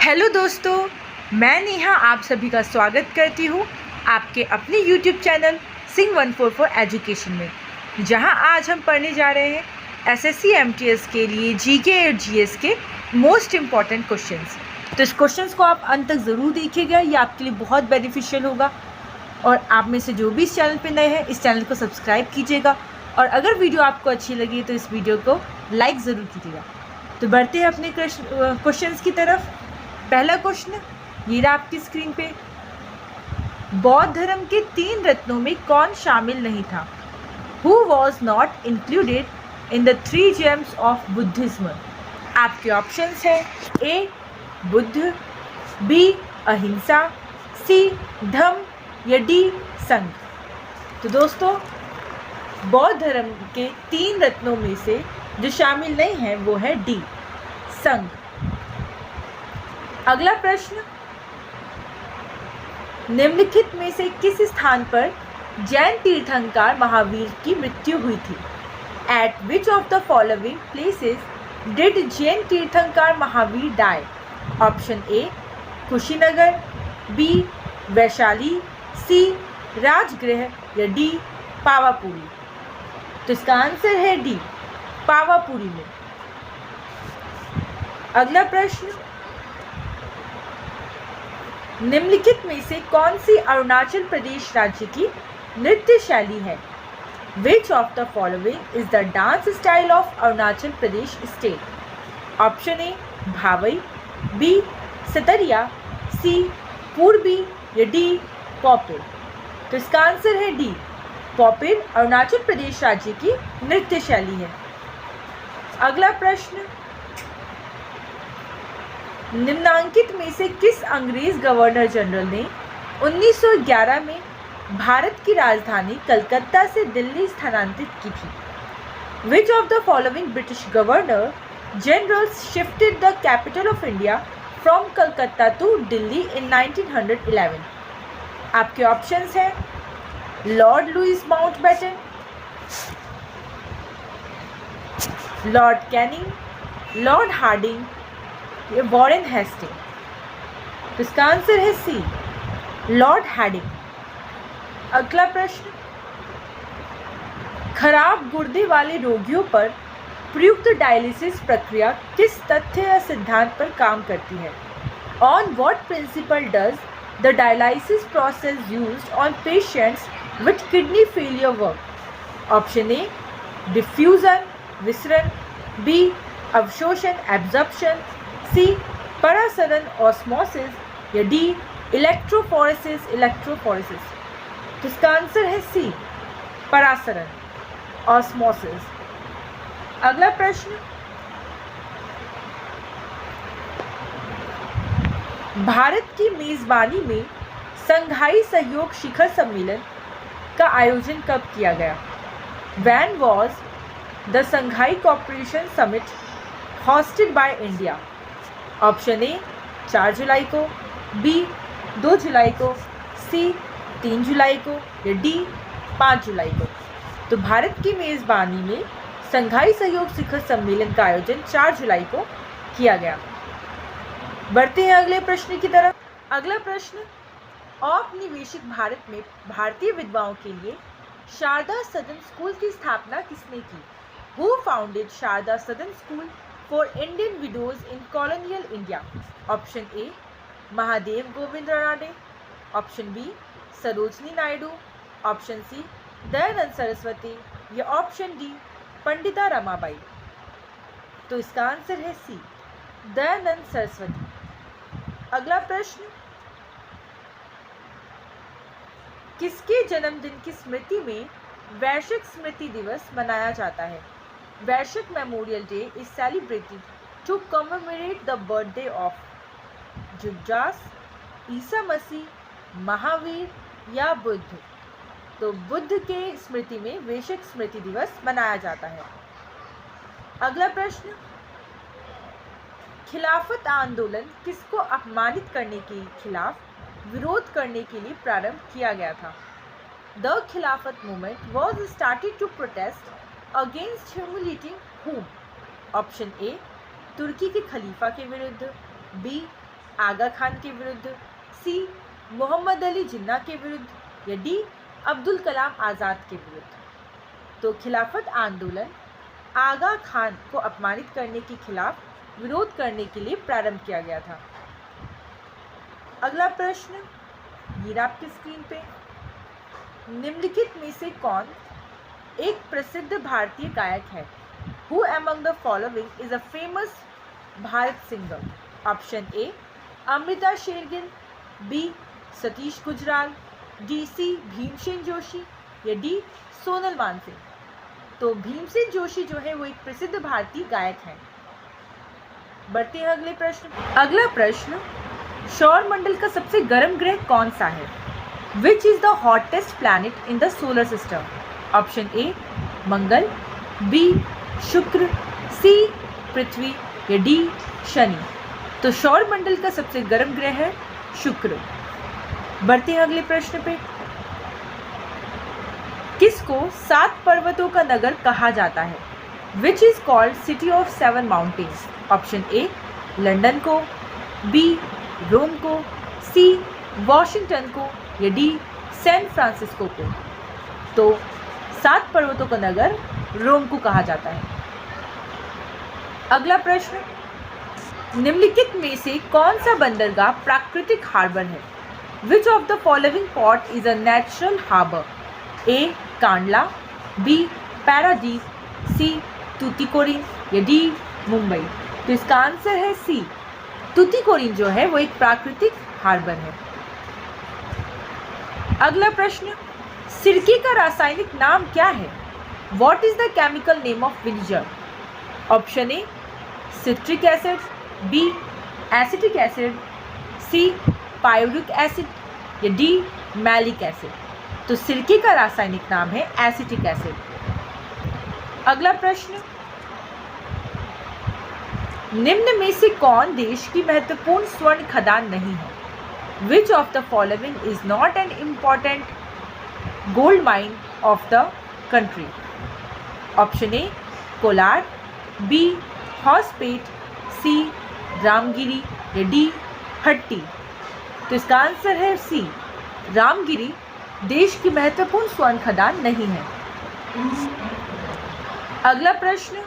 Hello दोस्तों, मैं नेहा आप सभी का स्वागत करती हूँ आपके अपने यूट्यूब चैनल सिंह 144 एजुकेशन में, जहाँ आज हम पढ़ने जा रहे हैं एसएससी एमटीएस के लिए जीके और जीएस के मोस्ट इम्पॉर्टेंट क्वेश्चंस। तो इस क्वेश्चंस को आप अंत तक ज़रूर देखिएगा, ये आपके लिए बहुत बेनिफिशियल होगा। और आप में से जो भी इस चैनल पर नए हैं, इस चैनल को सब्सक्राइब कीजिएगा और अगर वीडियो आपको अच्छी लगी तो इस वीडियो को लाइक ज़रूर कीजिएगा। तो बढ़ते हैं अपने क्वेश्चंस की तरफ। पहला क्वेश्चन ये रहा आपकी स्क्रीन पे। बौद्ध धर्म के 3 रत्नों में कौन शामिल नहीं था? Who was not included in the 3 gems of Buddhism? आपके ऑप्शंस हैं ए बुद्ध, बी अहिंसा, सी धम्म या डी संघ। तो दोस्तों, बौद्ध धर्म के 3 रत्नों में से जो शामिल नहीं है वो है डी संघ। अगला प्रश्न, निम्नलिखित में से किस स्थान पर जैन तीर्थंकर महावीर की मृत्यु हुई थी? At which of the following places did Jain तीर्थंकर Mahavir die? Option A Kushinagar, B Vaishali, C Rajgriha या डी पावापुरी। तो इसका आंसर है डी पावापुरी में। अगला प्रश्न, निम्नलिखित में से कौन सी अरुणाचल प्रदेश राज्य की नृत्य शैली है? Which of the following is the dance style of Arunachal Pradesh state? Option A Bhavai, B Sattriya, C Purvi या डी पॉपिर। तो इसका आंसर है डी पॉपिर अरुणाचल प्रदेश राज्य की नृत्य शैली है। अगला प्रश्न, निम्नांकित में से किस अंग्रेज गवर्नर जनरल ने 1911 में भारत की राजधानी कलकत्ता से दिल्ली स्थानांतरित की थी? Which of the following British governor generals shifted the capital of India from Calcutta to Delhi in 1911? आपके ऑप्शंस हैं lord Louis Mountbatten, lord Canning, lord Hardinge, ये वॉरेन हेस्टिंग। तो इसका आंसर है सी लॉर्ड हार्डिंग। अगला प्रश्न, खराब गुर्दे वाले रोगियों पर प्रयुक्त डायलिसिस प्रक्रिया किस तथ्य या सिद्धांत पर काम करती है? On what principle does the dialysis process used on patients with kidney failure work? Option A diffusion विसरण, बी अवशोषण एब्जॉर्प्शन, सी परासरण ऑस्मोसिस या डी इलेक्ट्रोफोरेसिस इलेक्ट्रोफोरेसिस। तो इसका आंसर है सी परासरण ऑस्मोसिस। अगला प्रश्न, भारत की मेजबानी में संघाई सहयोग शिखर सम्मेलन का आयोजन कब किया गया? When was the Shanghai Cooperation Summit hosted by India? Option ए 4 जुलाई को, बी 2 जुलाई को, सी 3 जुलाई को या डी 5 जुलाई को। तो भारत की मेज़बानी में संघाई सहयोग शिखर सम्मेलन का आयोजन 4 जुलाई को किया गया। बढ़ते हैं अगले प्रश्न की तरफ। अगला प्रश्न, औपनिवेशिक भारत में भारतीय विधवाओं के लिए शारदा सदन स्कूल की स्थापना किसने की? Who founded Sharada Sadan school for Indian widows in colonial India? Option A Mahadev Govind Ranade, option B Sarojini Naidu, option C Dayanand Saraswati या ऑप्शन डी पंडिता रमाबाई। तो इसका आंसर है सी दयानंद सरस्वती। अगला प्रश्न, किसके जन्मदिन की स्मृति में वैश्विक स्मृति दिवस मनाया जाता है? वैश्विक memorial day is celebrated to commemorate the birthday of Judas, Isa Masih, Mahavir या बुद्ध। तो बुद्ध के स्मृति में वैश्विक स्मृति दिवस मनाया जाता है। अगला प्रश्न, खिलाफत आंदोलन किसको अपमानित करने के खिलाफ विरोध करने के लिए प्रारंभ किया गया था? The Khilafat movement was started to protest against humiliating whom? Option A तुर्की के खलीफा के विरुद्ध, बी आगा खान के विरुद्ध, सी मोहम्मद अली जिन्ना के विरुद्ध या डी अब्दुल कलाम आज़ाद के विरुद्ध। तो खिलाफत आंदोलन आगा खान को अपमानित करने के खिलाफ विरोध करने के लिए प्रारंभ किया गया था। अगला प्रश्न ये आपकी स्क्रीन पे, निम्नलिखित में से कौन एक प्रसिद्ध भारतीय गायक है? Who among the following is a famous Bharat singer? Option A Amrita Shergil, B Satish Gujral, D C Bhimsen Joshi या डी सोनल मानसिंह। तो भीमसेन जोशी जो है वो एक प्रसिद्ध भारतीय गायक हैं। बढ़ते हैं अगले प्रश्न। अगला प्रश्न, सौरमंडल का सबसे गर्म ग्रह कौन सा है? Which is the hottest planet in the solar system? Option A मंगल, बी शुक्र, सी पृथ्वी या डी शनि। तो सौरमंडल का सबसे गर्म ग्रह है शुक्र। बढ़ते हैं अगले प्रश्न पे, किसको 7 पर्वतों का नगर कहा जाता है? Which is called city of 7 mountains? Option A London को, बी रोम को, सी वॉशिंगटन को या डी सैन फ्रांसिस्को को। तो 7 पर्वतों का नगर रोम को कहा जाता है। अगला प्रश्न, निम्नलिखित में से कौन सा बंदरगाह प्राकृतिक हार्बर है? Which of the following port is a natural harbor? A Kandla, B Paradip, C Tuticorin या डी मुंबई। तो इसका आंसर है सी तूतीकोरिन जो है वो एक प्राकृतिक हार्बर है। अगला प्रश्न, सिरके का रासायनिक नाम क्या है? What is the chemical name of vinegar? Option A citric acid, B acetic acid, C pyruvic acid या डी मैलिक एसिड। तो सिरके का रासायनिक नाम है एसिटिक एसिड। अगला प्रश्न, निम्न में से कौन देश की महत्वपूर्ण स्वर्ण खदान नहीं है? Which of the following is not an important gold mine of the country? Option A Kolar, B Hospet, C Ramgiri या डी हट्टी। तो इसका आंसर है सी रामगिरी देश की महत्वपूर्ण स्वर्ण खदान नहीं है। अगला प्रश्न,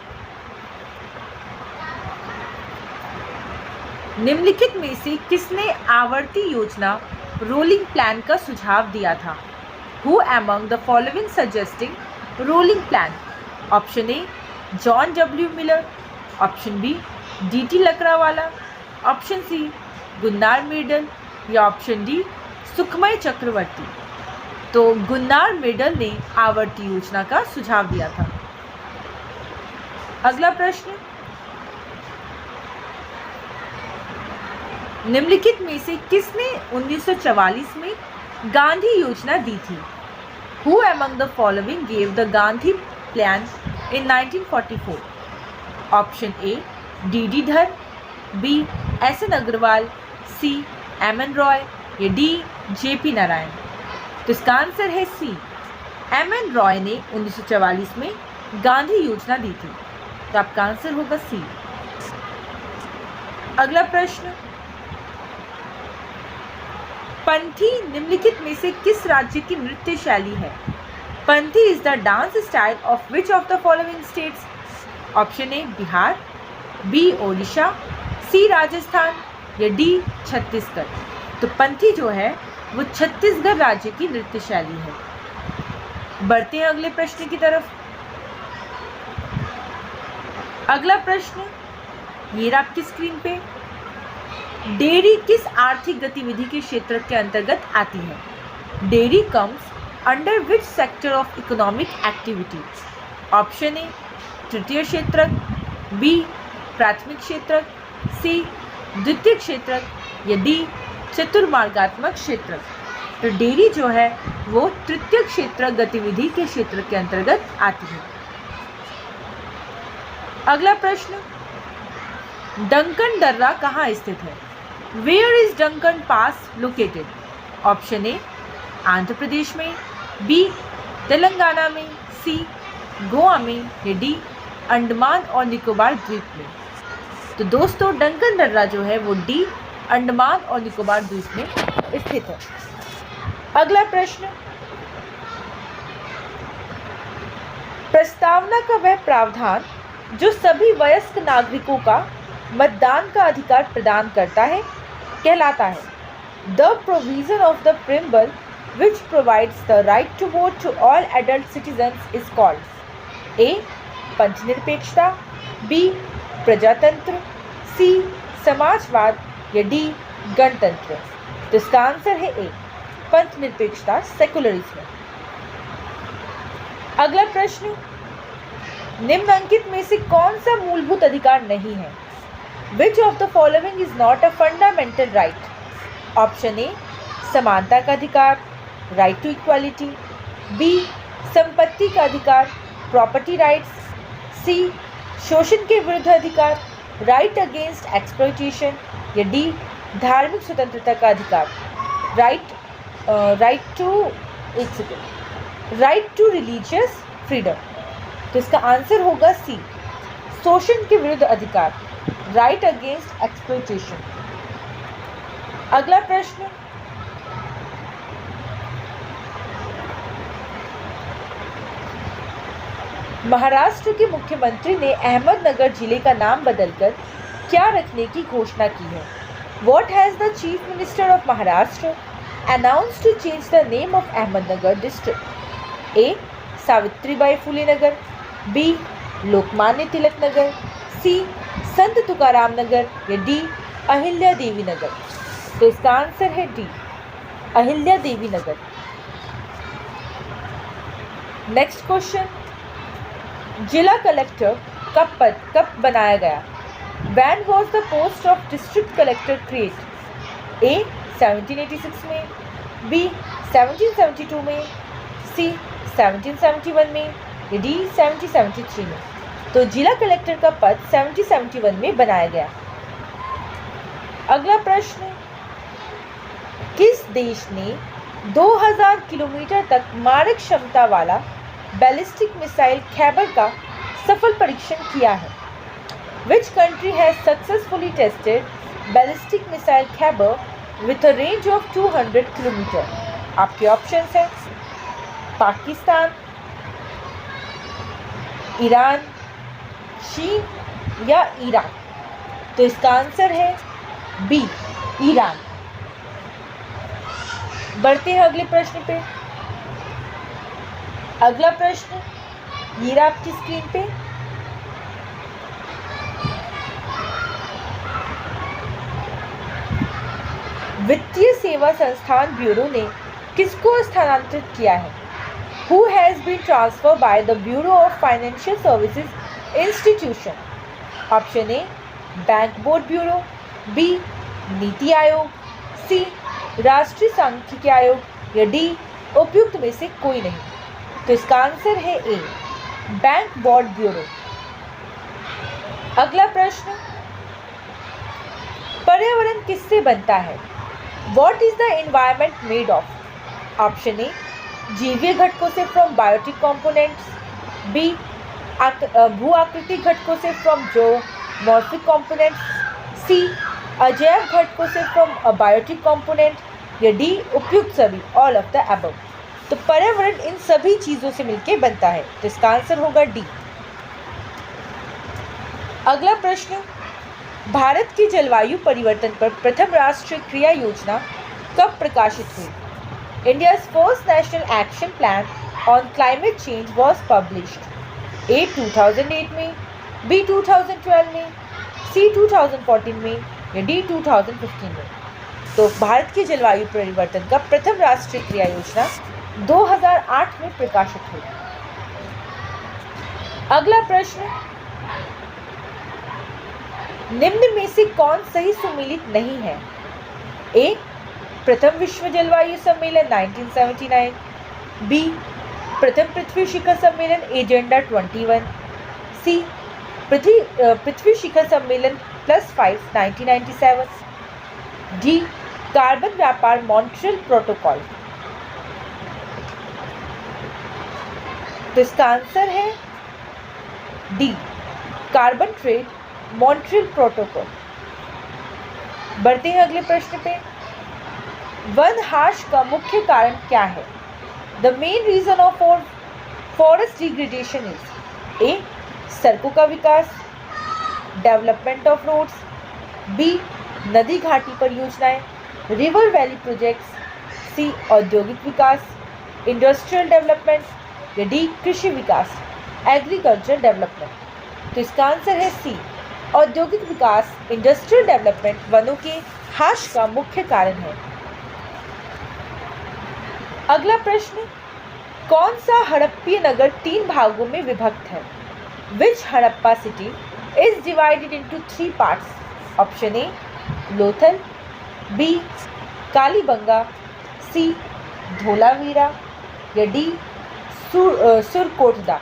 निम्नलिखित में से किसने आवर्ती योजना रोलिंग प्लान का सुझाव दिया था? Who among the following suggesting rolling plan? Option A John W Miller, option B D T Lakdawala, option C Gunnar Myrdal या ऑप्शन डी सुखमय चक्रवर्ती। तो गुन्नार मेडल ने आवर्ती योजना का सुझाव दिया था। अगला प्रश्न, निम्नलिखित में से किसने 1944 में गांधी योजना दी थी? Who among the following gave the Gandhi plan in 1944? Option A D D Dhar, B S N Agarwal, C M N Roy या डी जे पी नारायण। तो इसका आंसर है सी एम एन रॉय ने 1944 में गांधी योजना दी थी। तो आपका आंसर होगा सी। अगला प्रश्न, पंथी निम्नलिखित में से किस राज्य की नृत्य शैली है? Panthi is the dance style of which of the following states? Option A Bihar, B Odisha, C Rajasthan या डी छत्तीसगढ़। तो पंथी जो है वो छत्तीसगढ़ राज्य की नृत्य शैली है। बढ़ते हैं अगले प्रश्न की तरफ। अगला प्रश्न ये रहा आपकी स्क्रीन पे, डेयरी किस आर्थिक गतिविधि के क्षेत्र के अंतर्गत आती है? Dairy comes under which sector of economic activity? Option A तृतीय क्षेत्रक, बी प्राथमिक क्षेत्रक, सी द्वितीय क्षेत्रक या डी चतुर्मार्गात्मक क्षेत्रक। तो डेयरी जो है वो तृतीय क्षेत्रक गतिविधि के क्षेत्र के अंतर्गत आती है। अगला प्रश्न, डंकन दर्रा कहाँ स्थित है? Where is Duncan pass located? Option A Andhra Pradesh में, बी तेलंगाना में, सी गोवा में या डी अंडमान और निकोबार द्वीप में। तो दोस्तों डंकन दर्रा जो है वो डी अंडमान और निकोबार द्वीप में स्थित है। अगला प्रश्न, प्रस्तावना का वह प्रावधान जो सभी वयस्क नागरिकों का मतदान का अधिकार प्रदान करता है कहलाता है। The provision of the preamble which provides the right to vote to all adult citizens is called A. पंचनिरपेक्षता, B. प्रजातंत्र, C. समाजवाद या D. गणतंत्र। तो इसका आंसर है A. पंचनिरपेक्षता, सेकुलरिज्म। अगला प्रश्न, निम्नलिखित में से कौन सा मूलभूत अधिकार नहीं है? Which of the following is not a fundamental right? Option A समानता का अधिकार, राइट टू इक्वालिटी, बी संपत्ति का अधिकार, प्रॉपर्टी राइट्स, सी शोषण के विरुद्ध अधिकार, राइट अगेंस्ट एक्सप्लॉइटेशन या डी धार्मिक स्वतंत्रता का अधिकार, राइट टू रिलीजियस फ्रीडम। तो इसका आंसर होगा सी शोषण के विरुद्ध अधिकार, राइट अगेंस्ट एक्सप्लॉइटेशन। अगला प्रश्न, महाराष्ट्र के मुख्यमंत्री ने अहमदनगर जिले का नाम बदलकर क्या रखने की घोषणा की है? What has the Chief Minister of Maharashtra announced to change the name of Ahmednagar district? A. Savitribai Phule Nagar, B. Lokmanya Tilak Nagar, C. संत तुकाराम नगर या D. अहिल्या देवी नगर। तो इसका आंसर है D. अहिल्या देवी नगर। नेक्स्ट क्वेश्चन, जिला कलेक्टर का पद कब बनाया गया? When was the post of district collector created? A. 1786 में, B. 1772 में, C. 1771 में या D. 1773 में। तो जिला कलेक्टर का पद 1771 में बनाया गया। अगला प्रश्न, किस देश ने 2000 किलोमीटर तक मारक क्षमता वाला बैलिस्टिक मिसाइल खैबर का सफल परीक्षण किया है? Which country has successfully tested ballistic missile Khyber with a range of 200 km? आपके ऑप्शंस हैं पाकिस्तान, ईरान, चीन या इराक। तो इसका आंसर है बी ईरान। बढ़ते हैं अगले प्रश्न पे। अगला प्रश्न ये रहा आपकी स्क्रीन पे। वित्तीय सेवा संस्थान ब्यूरो ने किसको स्थानांतरित किया है? Who has been transferred by the Bureau of Financial Services Institution? Option A bank board bureau, B NITI Aayog, सी राष्ट्रीय सांख्यिकी आयोग या डी उपयुक्त में से कोई नहीं। तो इसका आंसर है ए बैंक बोर्ड ब्यूरो। अगला प्रश्न, पर्यावरण किससे बनता है? What is the environment made of? Option A जीवीय घटकों से फ्रॉम बायोटिक कंपोनेंट्स, बी भू आकृतिक घटकों से फ्रॉम जोमॉर्फिक कंपोनेंट्स, सी अजैव घटकों से फ्रॉम बायोटिक कंपोनेंट या डी उपयुक्त सभी ऑल ऑफ द अबव। तो पर्यावरण इन सभी चीजों से मिलकर बनता है। तो इसका आंसर होगा डी। अगला प्रश्न, भारत की जलवायु परिवर्तन पर प्रथम राष्ट्रीय क्रिया योजना कब प्रकाशित हुई? India's first national action plan on climate change was published. A 2008 में, बी 2012 में, सी 2014 में या डी 2015 में। तो भारत की जलवायु परिवर्तन का प्रथम राष्ट्रीय क्रिया योजना 2008 में प्रकाशित हुई। अगला प्रश्न, निम्न में से कौन सही सुमेलित नहीं है? ए प्रथम विश्व जलवायु सम्मेलन 1979, बी प्रथम पृथ्वी शिखर सम्मेलन एजेंडा 21, सी पृथ्वी शिखर सम्मेलन +5 1997, डी कार्बन व्यापार मॉन्ट्रियल प्रोटोकॉल। तो इसका आंसर है D carbon trade Montreal protocol. बढ़ते हैं अगले प्रश्न पे। वन हाश का मुख्य कारण क्या है? The main reason of forest degradation is A सड़कों का विकास, डेवलपमेंट ऑफ रोड्स, बी नदी घाटी परियोजनाएं, रिवर वैली प्रोजेक्ट्स, सी औद्योगिक विकास, इंडस्ट्रियल डेवलपमेंट, या डी कृषि विकास, एग्रीकल्चर डेवलपमेंट। तो इसका आंसर है सी औद्योगिक विकास, इंडस्ट्रियल डेवलपमेंट वनों के हाश का मुख्य कारण है। अगला प्रश्न, कौन सा हड़प्पीय नगर 3 भागों में विभक्त है? Which Harappa city is divided into 3 parts? Option A Lothal, B Kalibangan, C Dholavira, या डी सुरकोटदा।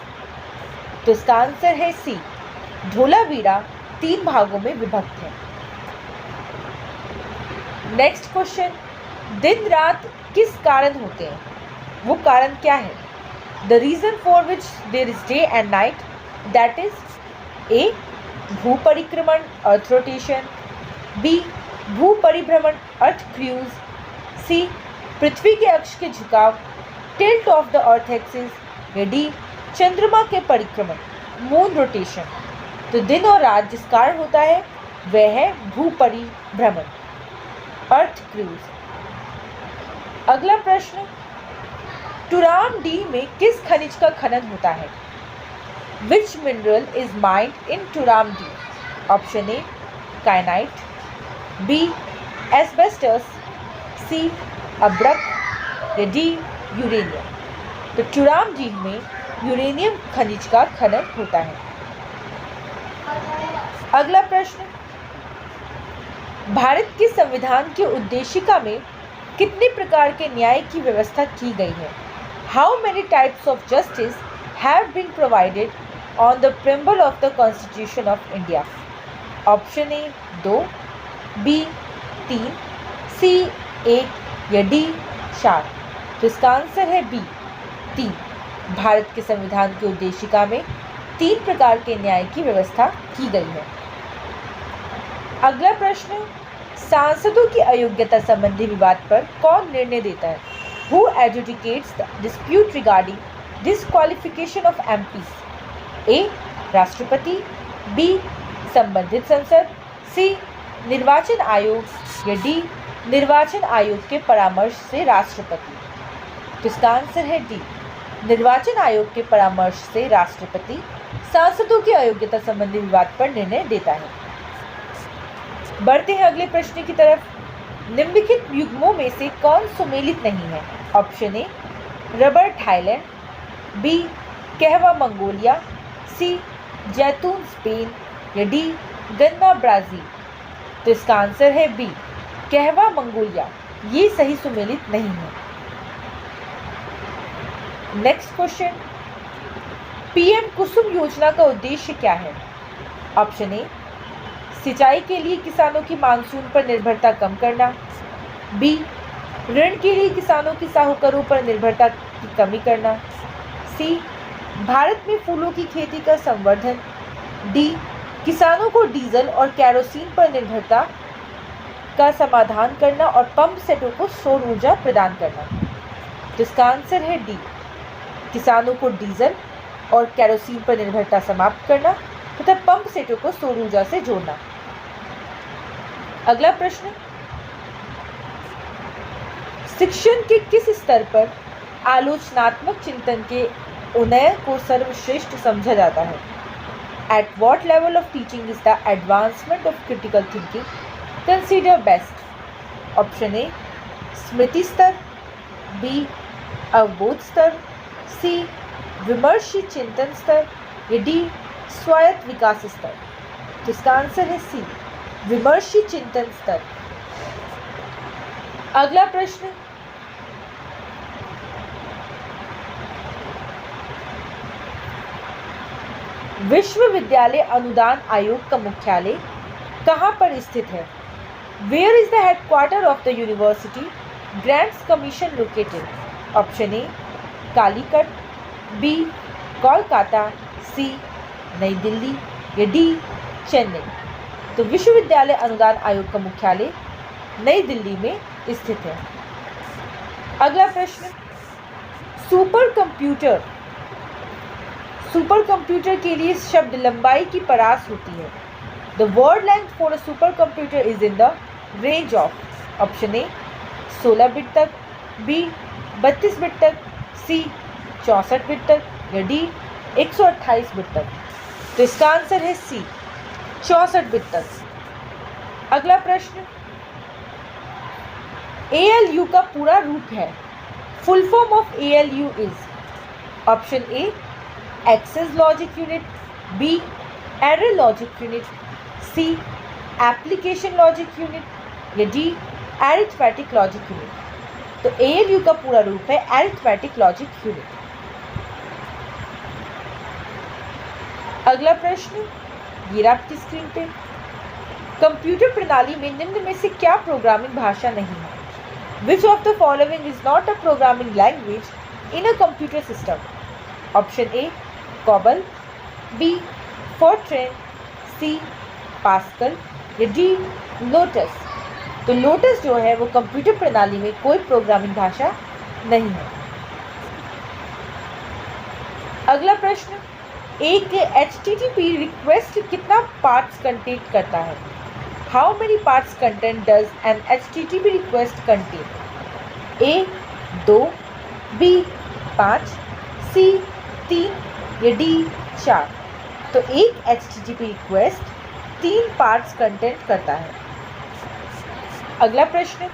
तो इसका आंसर है सी धोलावीरा 3 भागों में विभक्त है। नेक्स्ट क्वेश्चन, दिन रात किस कारण होते हैं? वो कारण क्या है? The reason for which there is day and night, that is A भू परिक्रमण अर्थ रोटेशन, बी भू परिभ्रमण अर्थ क्रूज, सी पृथ्वी के अक्ष के झुकाव tilt of the earth axis, या डी चंद्रमा के परिक्रमण मून रोटेशन। तो दिन और रात जिस कारण होता है वह है भू परिभ्रमण अर्थ क्रूज। अगला प्रश्न, टुराम डी में किस खनिज का खनन होता है? Which mineral is mined in Turamdih? Option A kyanite, B asbestos, C अब्रक, या डी यूरेनियम। तो टुराम डी में यूरेनियम खनिज का खनन होता है। अगला प्रश्न, भारत के संविधान की उद्देशिका में कितने प्रकार के न्याय की व्यवस्था की गई है? How many types of justice have been provided on the preamble of the constitution of India? Option A 2, B 3, C 1, या डी 4। तो इसका आंसर है बी 3। भारत के संविधान की उद्देशिका में 3 प्रकार के न्याय की व्यवस्था की गई है। अगला प्रश्न, सांसदों की अयोग्यता संबंधी विवाद पर कौन निर्णय देता है? Who adjudicates the dispute regarding disqualification of MPs? A राष्ट्रपति, बी संबंधित संसद, सी निर्वाचन आयोग, या डी निर्वाचन आयोग के परामर्श से राष्ट्रपति। तो इसका आंसर है डी निर्वाचन आयोग के परामर्श से राष्ट्रपति सांसदों की अयोग्यता संबंधी विवाद पर निर्णय देता है। बढ़ते हैं अगले प्रश्न की तरफ। निम्नलिखित युग्मों में से कौन सुमेलित नहीं है? Option A rubber Thailand, B कहवा मंगोलिया, सी जैतून स्पेन, या डी गन्ना ब्राज़ील। तो इसका आंसर है बी कहवा मंगोलिया, ये सही सुमेलित नहीं है। नेक्स्ट क्वेश्चन, पीएम कुसुम योजना का उद्देश्य क्या है? ऑप्शन ए सिंचाई के लिए किसानों की मानसून पर निर्भरता कम करना, बी ऋण के लिए किसानों की साहूकारों पर निर्भरता की कमी करना, सी भारत में फूलों की खेती का संवर्धन, डी किसानों को डीजल और कैरोसिन पर निर्भरता का समाधान करना और पंप सेटों को सौर ऊर्जा प्रदान करना। तो इसका आंसर है डी किसानों को डीजल और कैरोसिन पर निर्भरता समाप्त करना तथा पंप सेटों को सौर ऊर्जा से जोड़ना। अगला प्रश्न, शिक्षण के किस स्तर पर आलोचनात्मक चिंतन के उन्नयन को सर्वश्रेष्ठ समझा जाता है? At what level of teaching is the advancement of critical thinking considered best? Option A स्मृति स्तर, बी अवबोध स्तर, सी विमर्शी चिंतन स्तर, या डी स्वायत्त विकास स्तर। तो इसका आंसर है सी विमर्शी चिंतन स्तर। अगला प्रश्न, विश्वविद्यालय अनुदान आयोग का मुख्यालय कहाँ पर स्थित है? Where is the headquarter of the university grants commission located? Option A Calicut, B Kolkata, C New Delhi, या डी चेन्नई। तो विश्वविद्यालय अनुदान आयोग का मुख्यालय नई दिल्ली में स्थित है। अगला प्रश्न, सुपर कंप्यूटर के लिए शब्द लंबाई की परास होती है। The word length for a super computer is in the range of option A 16 bit तक, बी 32 बिट तक, सी 64 बिट तक या डी 128 बिट तक। तो इसका आंसर है सी 64 बिट तक। अगला प्रश्न, ALU का पूरा रूप है। Full form of ALU is option A access logic unit, B error logic unit, C application logic unit या डी अरिथमेटिक लॉजिक यूनिट। तो ALU का पूरा रूप है अरिथमेटिक लॉजिक यूनिट। अगला प्रश्न, ये आपकी स्क्रीन पे, कंप्यूटर प्रणाली में निम्न में से क्या प्रोग्रामिंग भाषा नहीं है? Which of the following is not a programming language in a computer system? Option A COBOL, B Fortran, C Pascal या D Lotus। तो लोटस जो है वो कंप्यूटर प्रणाली में कोई प्रोग्रामिंग भाषा नहीं है। अगला प्रश्न, एक HTTP रिक्वेस्ट कितना पार्ट्स कंटेन करता है? How many parts content does an HTTP request contain? A 2, B 5, C 3 या D 4। तो एक HTTP रिक्वेस्ट 3 पार्ट्स कंटेंट करता है। अगला प्रश्न,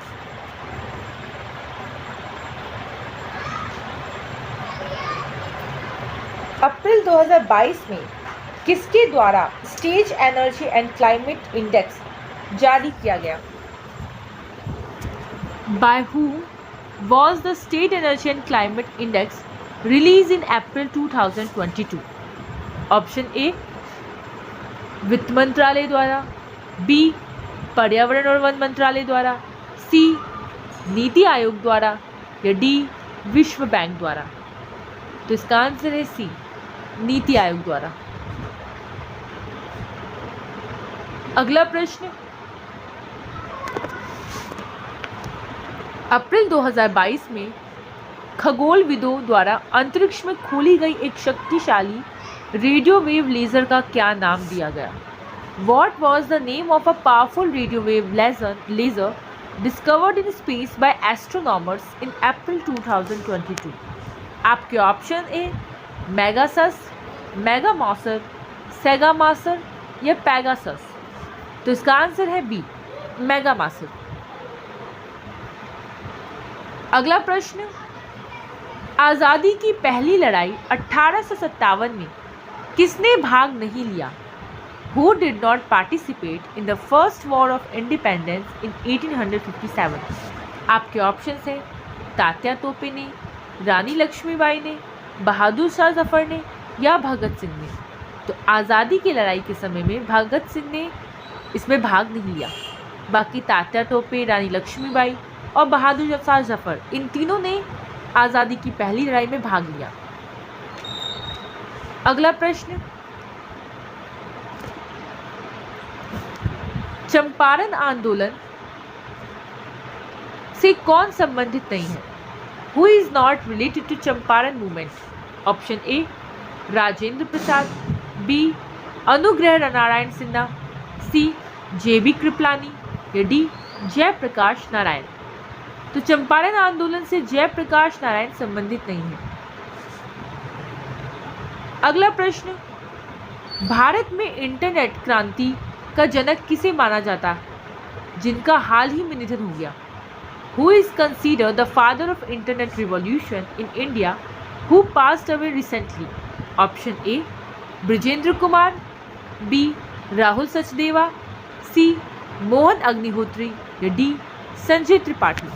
अप्रैल 2022 में किसके द्वारा stage energy and climate index जारी किया गया? By whom was the State Energy and Climate Index released in April 2022? Option A वित्त मंत्रालय द्वारा, बी पर्यावरण और वन मंत्रालय द्वारा, सी नीति आयोग द्वारा या डी विश्व बैंक द्वारा। तो इसका आंसर है सी नीति आयोग द्वारा। अगला प्रश्न, अप्रैल 2022 में खगोलविदों द्वारा अंतरिक्ष में खोली गई एक शक्तिशाली रेडियो वेव लेजर का क्या नाम दिया गया? What was the name of a powerful radio wave laser discovered in space by astronomers in April 2022? आपके ऑप्शन ए मेगासस, मेगामॉसर, सेगामासर या पेगासस। तो इसका आंसर है बी मेगामासर। अगला प्रश्न, आज़ादी की पहली लड़ाई 1857 में किसने भाग नहीं लिया? Who did not participate in the first war of independence in 1857? आपके ऑप्शंस हैं तात्या तोपे ने, रानी लक्ष्मीबाई ने, बहादुर शाह जफर ने या भगत सिंह ने। तो आज़ादी की लड़ाई के समय में भगत सिंह ने इसमें भाग नहीं लिया, बाकी तात्या टोपे, रानी लक्ष्मीबाई और बहादुर शाह जफर, इन तीनों ने आज़ादी की पहली लड़ाई में भाग लिया। अगला प्रश्न, चंपारण आंदोलन से कौन संबंधित नहीं है? Who is not related to Champaran movement? Option A Rajendra Prasad, B Anugrah Narayan Sinha, C JB Kripalani या डी जयप्रकाश नारायण। तो चंपारण आंदोलन से जयप्रकाश नारायण संबंधित नहीं है। अगला प्रश्न, भारत में इंटरनेट क्रांति का जनक किसे माना जाता है, जिनका हाल ही में निधन हो गया? Who is considered the father of internet revolution in India who passed away recently? Option A Brijendra Kumar, B Rahul Sachdeva, C Mohan Agnihotri या D संजय त्रिपाठी।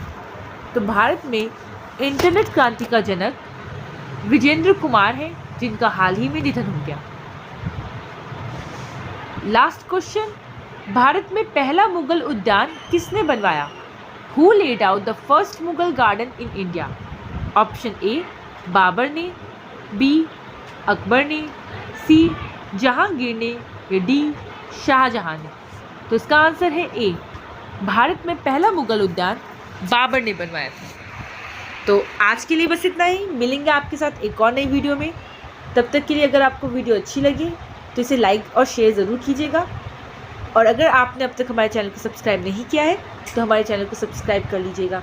तो भारत में इंटरनेट क्रांति का जनक विजेंद्र कुमार है, जिनका हाल ही में निधन हो गया। लास्ट क्वेश्चन, भारत में पहला मुगल उद्यान किसने बनवाया? Who laid out the first Mughal garden in India? Option A Babur ने, बी अकबर ने, सी जहांगीर ने या डी शाहजहां ने। तो इसका आंसर है ए। भारत में पहला मुगल उद्यान बाबर ने बनवाया था। तो आज के लिए बस इतना ही। मिलेंगे आपके साथ एक और नई वीडियो में। तब तक के लिए अगर आपको वीडियो अच्छी लगी तो इसे लाइक और शेयर ज़रूर कीजिएगा। और अगर आपने अब तक हमारे चैनल को सब्सक्राइब नहीं किया है तो हमारे चैनल को सब्सक्राइब कर लीजिएगा।